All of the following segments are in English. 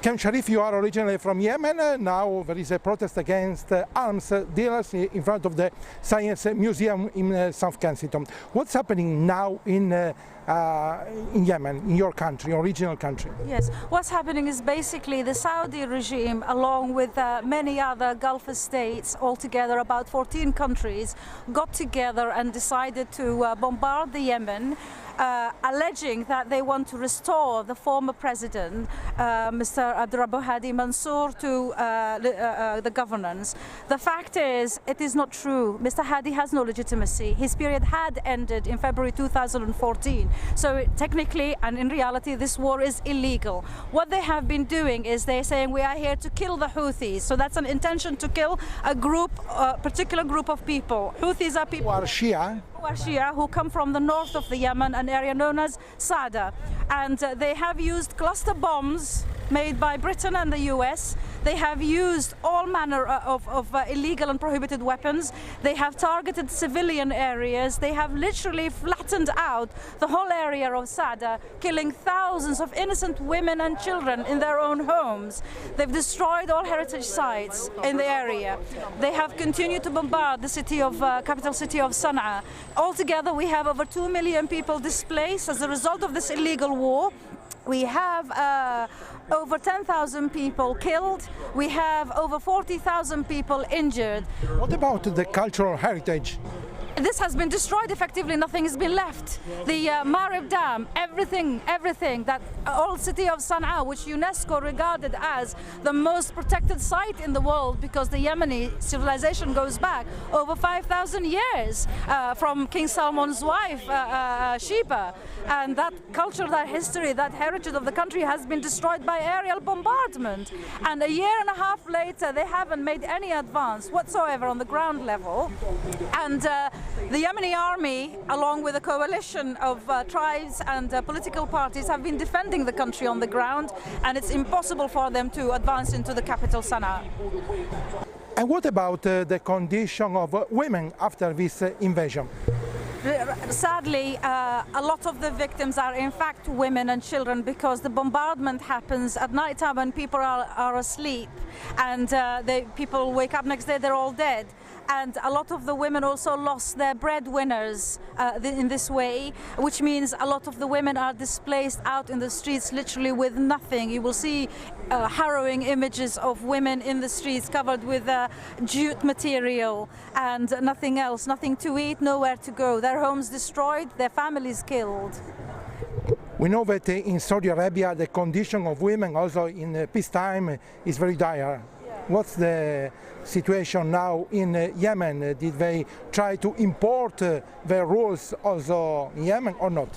Kem Sharif, you are originally from Yemen. Now there is a protest against arms dealers in front of the Science Museum in South Kensington. What's happening now in Yemen, in your country, original country? Yes, what's happening is basically the Saudi regime, along with many other Gulf states, altogether about 14 countries, got together and decided to bombard the Yemen, alleging that they want to restore the former president, Mr. Abdurrabbu Hadi Mansour, to the governance. The fact is, it is not true. Mr. Hadi has no legitimacy. His period had ended in February 2014. So technically and in reality, this war is illegal. What they have been doing is they're saying we are here to kill the Houthis. So that's an intention to kill a group, a particular group of people. Houthis are people Who are Shia? Who come from the north of the Yemen, an area known as Sada, and they have used cluster bombs made by Britain and the US. They have used all manner of illegal and prohibited weapons. They have targeted civilian areas. They have literally flattened out the whole area of Sada, killing thousands of innocent women and children in their own homes. They've destroyed all heritage sites in the area. They have continued to bombard the city of capital city of Sana'a. Altogether, we have over 2 million people displaced as a result of this illegal war. We have over 10,000 people killed. We have over 40,000 people injured. What about the cultural heritage? This has been destroyed effectively, nothing has been left. The Marib Dam, everything, that old city of Sana'a, which UNESCO regarded as the most protected site in the world because the Yemeni civilization goes back over 5,000 years from King Salman's wife, Sheba. And that culture, that history, that heritage of the country has been destroyed by aerial bombardment. And a year and a half later, they haven't made any advance whatsoever on the ground level. And the Yemeni army, along with a coalition of tribes and political parties, have been defending the country on the ground, and it's impossible for them to advance into the capital, Sana'a. And what about the condition of women after this invasion? Sadly, a lot of the victims are in fact women and children, because the bombardment happens at night time when people are asleep, and people wake up next day, they're all dead. And a lot of the women also lost their breadwinners in this way, which means a lot of the women are displaced out in the streets literally with nothing. You will see harrowing images of women in the streets covered with jute material and nothing else, nothing to eat, nowhere to go. Their homes destroyed, their families killed. We know that in Saudi Arabia the condition of women also in peacetime is very dire. What's the situation now in Yemen? Did they try to import their rules also in Yemen or not?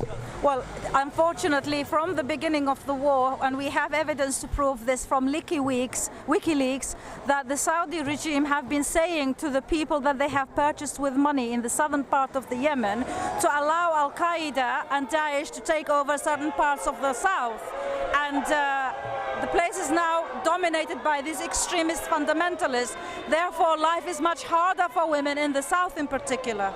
Well, unfortunately, from the beginning of the war, and we have evidence to prove this from WikiLeaks, that the Saudi regime have been saying to the people that they have purchased with money in the southern part of the Yemen to allow Al-Qaeda and Daesh to take over certain parts of the south. And the place is now dominated by these extremist fundamentalists. Therefore, life is much harder for women in the south in particular.